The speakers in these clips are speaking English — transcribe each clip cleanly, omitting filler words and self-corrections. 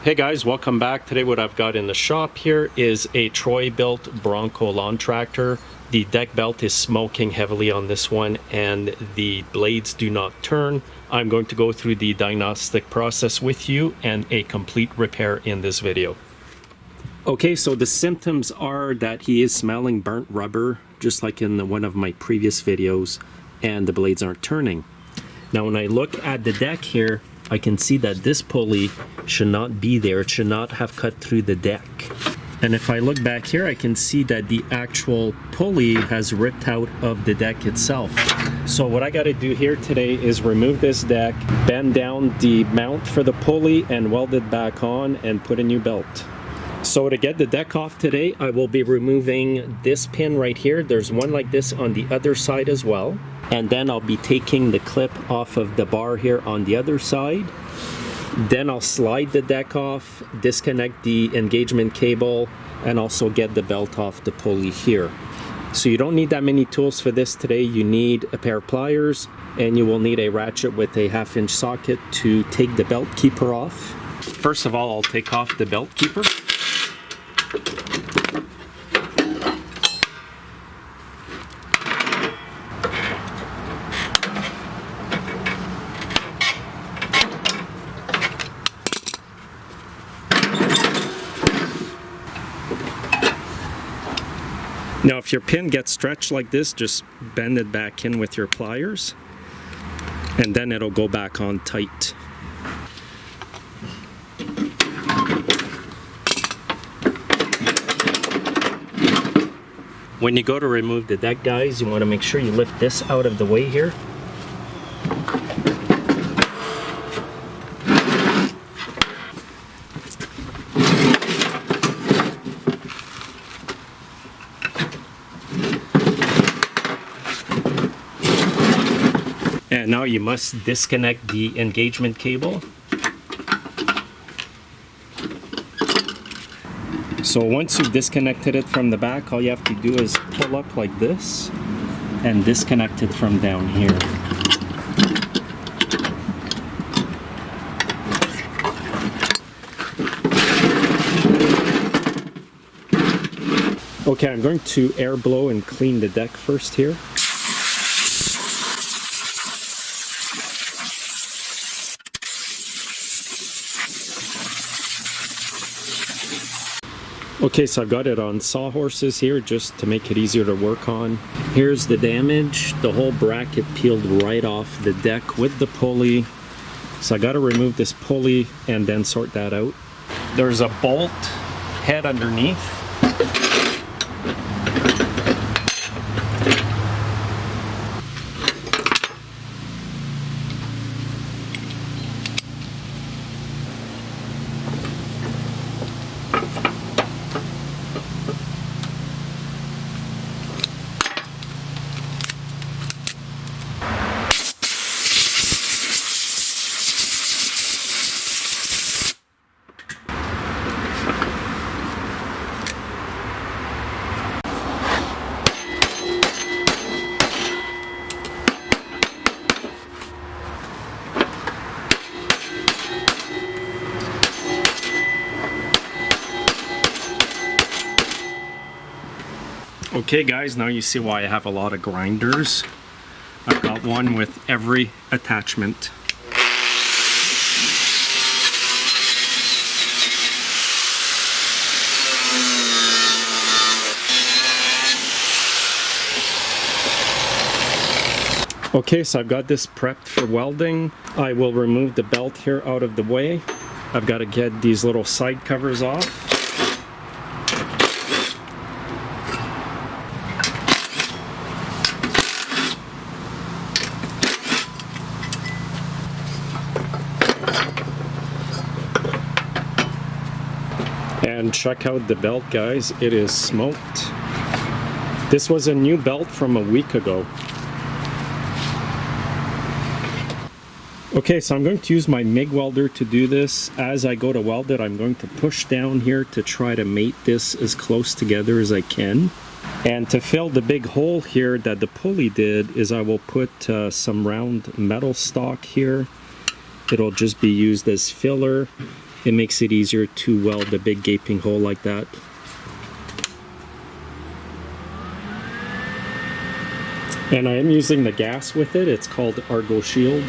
Hey guys, welcome back. Today what I've got in the shop here is a Troy-Bilt Bronco lawn tractor. The deck belt is smoking heavily on this one and the blades do not turn. I'm going to go through the diagnostic process with you and a complete repair in this video. Okay, so the symptoms are that he is smelling burnt rubber, just like in one of my previous videos, and the blades aren't turning. Now when I look at the deck here, I can see that this pulley should not be there. It should not have cut through the deck. And if I look back here, I can see that the actual pulley has ripped out of the deck itself. So what I got to do here today is remove this deck, bend down the mount for the pulley and weld it back on and put a new belt. So to get the deck off today, I will be removing this pin right here. There's one like this on the other side as well. And then I'll be taking the clip off of the bar here on the other side. Then I'll slide the deck off, disconnect the engagement cable, and also get the belt off the pulley here. So you don't need that many tools for this today. You need a pair of pliers, and you will need a ratchet with a 1/2-inch socket to take the belt keeper off. First of all, I'll take off the belt keeper. Now if your pin gets stretched like this, just bend it back in with your pliers and then it'll go back on tight. When you go to remove the deck, guys, you want to make sure you lift this out of the way here. And now you must disconnect the engagement cable. So once you've disconnected it from the back, all you have to do is pull up like this and disconnect it from down here. Okay, I'm going to air blow and clean the deck first here. Okay, so I've got it on sawhorses here just to make it easier to work on. Here's the damage. The whole bracket peeled right off the deck with the pulley. So I got to remove this pulley and then sort that out. There's a bolt head underneath. Okay guys, now you see why I have a lot of grinders. I've got one with every attachment. Okay, so I've got this prepped for welding. I will remove the belt here out of the way. I've got to get these little side covers off. And check out the belt, guys. It is smoked. This was a new belt from a week ago. Okay, so I'm going to use my MIG welder to do this. As I go to weld it, I'm going to push down here to try to mate this as close together as I can. And to fill the big hole here that the pulley did is I will put some round metal stock here. It'll just be used as filler. it makes it easier to weld a big gaping hole like that. And I am using the gas with it. It's called Argo Shield.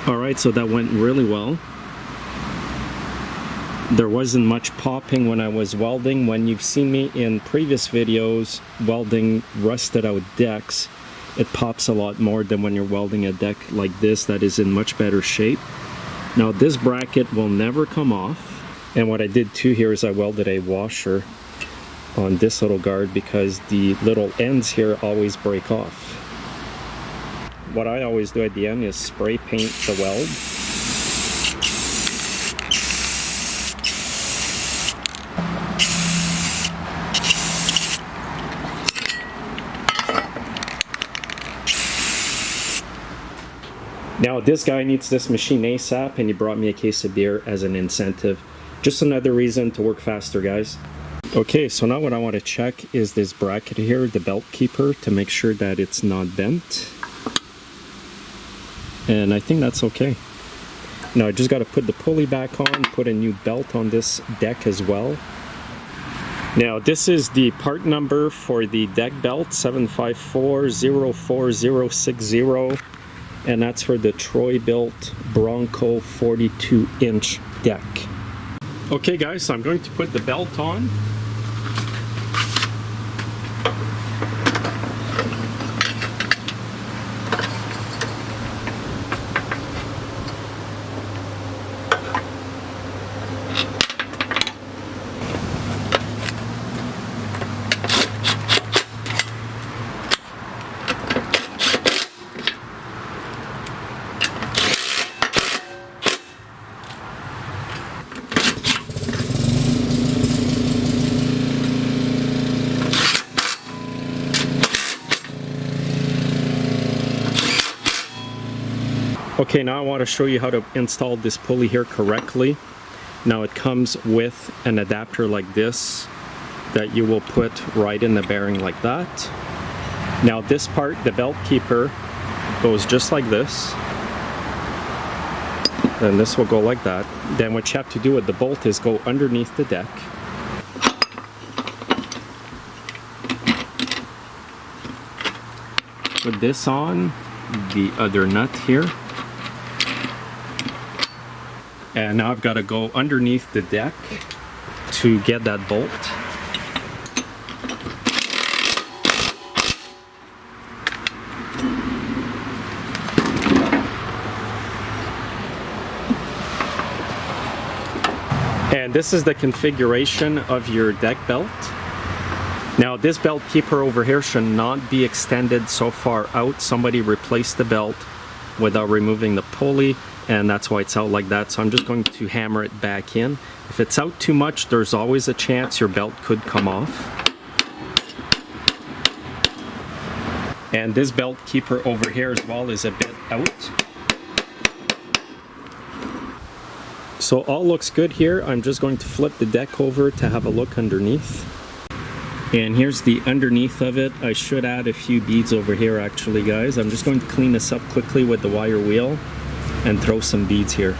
Alright, so that went really well. There wasn't much popping when I was welding. When you've seen me in previous videos welding rusted out decks, it pops a lot more than when you're welding a deck like this that is in much better shape. Now this bracket will never come off, and what I did too here is I welded a washer on this little guard because the little ends here always break off. What I always do at the end is spray paint the weld. Now this guy needs this machine ASAP, and he brought me a case of beer as an incentive. Just another reason to work faster, guys. Okay, so now what I want to check is this bracket here, the belt keeper, to make sure that it's not bent. And I think that's okay. Now I just got to put the pulley back on, put a new belt on this deck as well. Now this is the part number for the deck belt, 754-04060, and that's for the Troy-Bilt Bronco 42-inch deck. Okay guys, so I'm going to put the belt on. Okay, now I want to show you how to install this pulley here correctly. Now it comes with an adapter like this that you will put right in the bearing like that. Now this part, the belt keeper, goes just like this. And this will go like that. Then what you have to do with the bolt is go underneath the deck. Put this on the other nut here. And now I've got to go underneath the deck to get that bolt. And this is the configuration of your deck belt. Now this belt keeper over here should not be extended so far out. Somebody replaced the belt without removing the pulley. and that's why it's out like that. So I'm just going to hammer it back in. If it's out too much, there's always a chance your belt could come off. And this belt keeper over here as well is a bit out. So all looks good here. I'm just going to flip the deck over to have a look underneath. And here's the underneath of it. I should add a few beads over here actually, guys. I'm just going to clean this up quickly with the wire wheel and throw some beads here.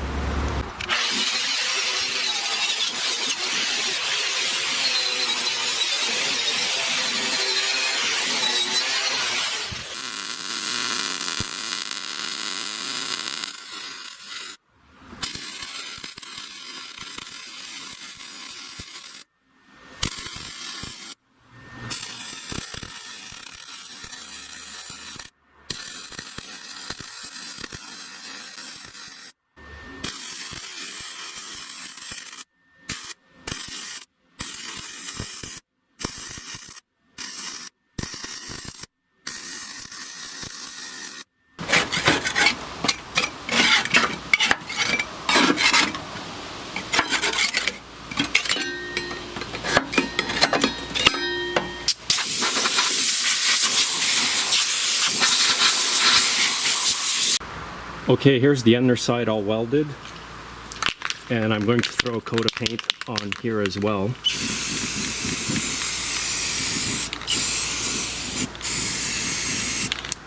Okay, here's the underside all welded, and I'm going to throw a coat of paint on here as well.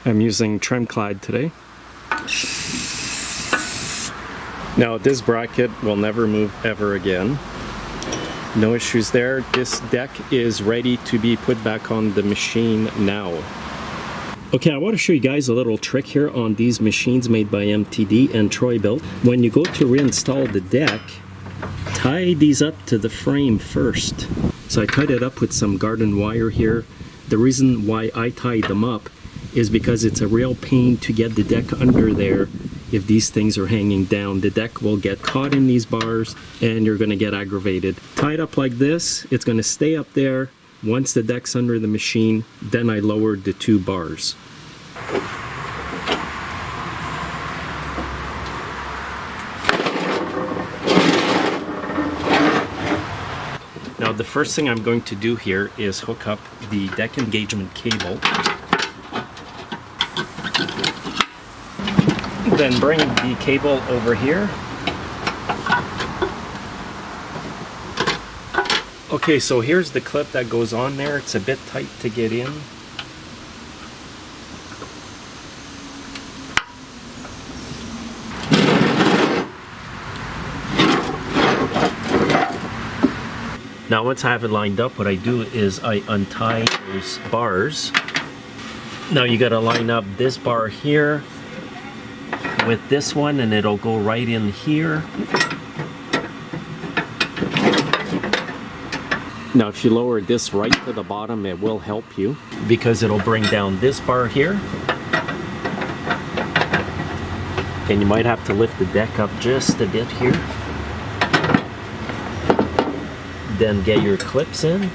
I'm using Tremclad today. Now this bracket will never move ever again. No issues there. This deck is ready to be put back on the machine now. Okay, I want to show you guys a little trick here on these machines made by MTD and Troy-Bilt. When you go to reinstall the deck, tie these up to the frame first. So I tied it up with some garden wire here. The reason why I tied them up is because it's a real pain to get the deck under there. If these things are hanging down, the deck will get caught in these bars and you're going to get aggravated. Tied up like this, it's going to stay up there. Once the deck's under the machine, then I lowered the two bars. Now the first thing I'm going to do here is hook up the deck engagement cable. Then bring the cable over here. Okay, so here's the clip that goes on there. It's a bit tight to get in. Now once I have it lined up, what I do is I untie those bars. Now you gotta line up this bar here with this one and it'll go right in here. Now if you lower this right to the bottom, it will help you because it'll bring down this bar here. And you might have to lift the deck up just a bit here. Then get your clips in.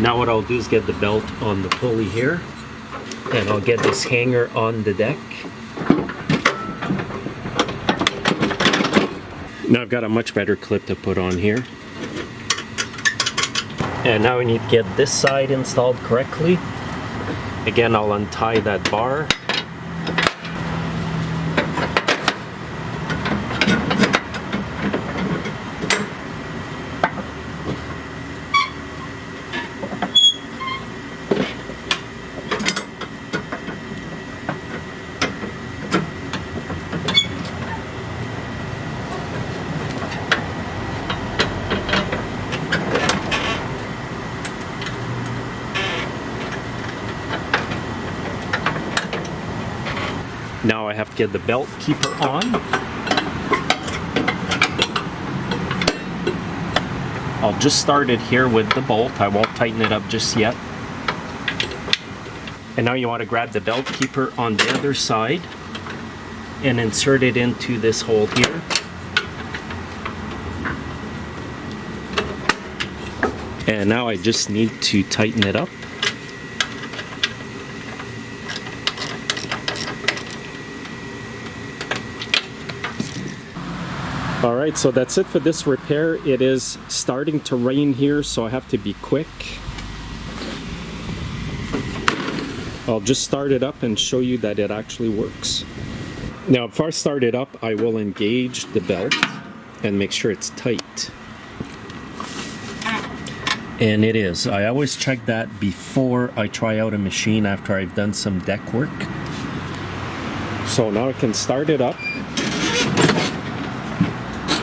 Now what I'll do is get the belt on the pulley here, and I'll get this hanger on the deck. Now I've got a much better clip to put on here. And now we need to get this side installed correctly. Again, I'll untie that bar. Now I have to get the belt keeper on. I'll just start it here with the bolt. I won't tighten it up just yet. And now you want to grab the belt keeper on the other side and insert it into this hole here. And now I just need to tighten it up. All right, so that's it for this repair. It is starting to rain here, so I have to be quick. I'll just start it up and show you that it actually works. Now, before I start it up, I will engage the belt and make sure it's tight. And it is. I always check that before I try out a machine after I've done some deck work. So now I can start it up.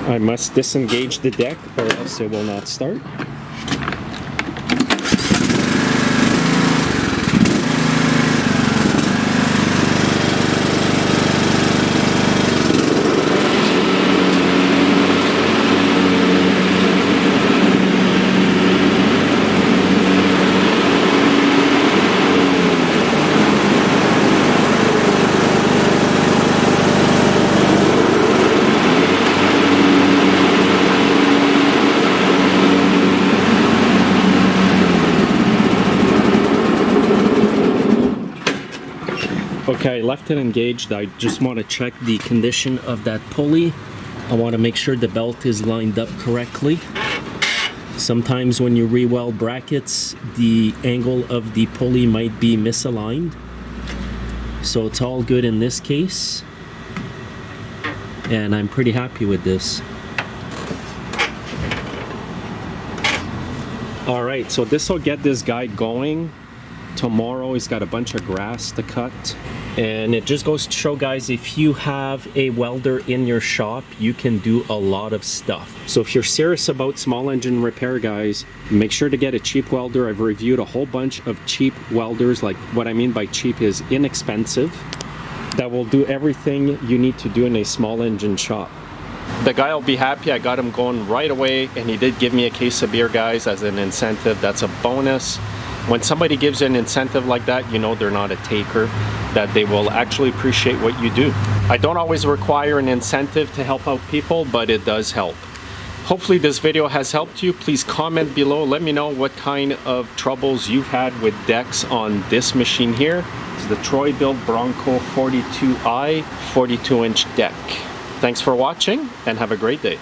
I must disengage the deck or else it will not start. Okay, I left it engaged. I just want to check the condition of that pulley. I want to make sure the belt is lined up correctly. Sometimes when you re-weld brackets, the angle of the pulley might be misaligned. So it's all good in this case. And I'm pretty happy with this. All right, so this will get this guy going. Tomorrow he's got a bunch of grass to cut. And it just goes to show, guys, if you have a welder in your shop, you can do a lot of stuff. So if you're serious about small engine repair, guys, make sure to get a cheap welder. I've reviewed a whole bunch of cheap welders. Like, what I mean by cheap is inexpensive, that will do everything you need to do in a small engine shop. The guy will be happy. I got him going right away, and he did give me a case of beer, guys, as an incentive. That's a bonus. When somebody gives you an incentive like that, you know they're not a taker, that they will actually appreciate what you do. I don't always require an incentive to help out people, but it does help. Hopefully this video has helped you. Please comment below. Let me know what kind of troubles you've had with decks on this machine here. It's the Troy-Bilt Bronco 42i 42-inch deck. Thanks for watching and have a great day.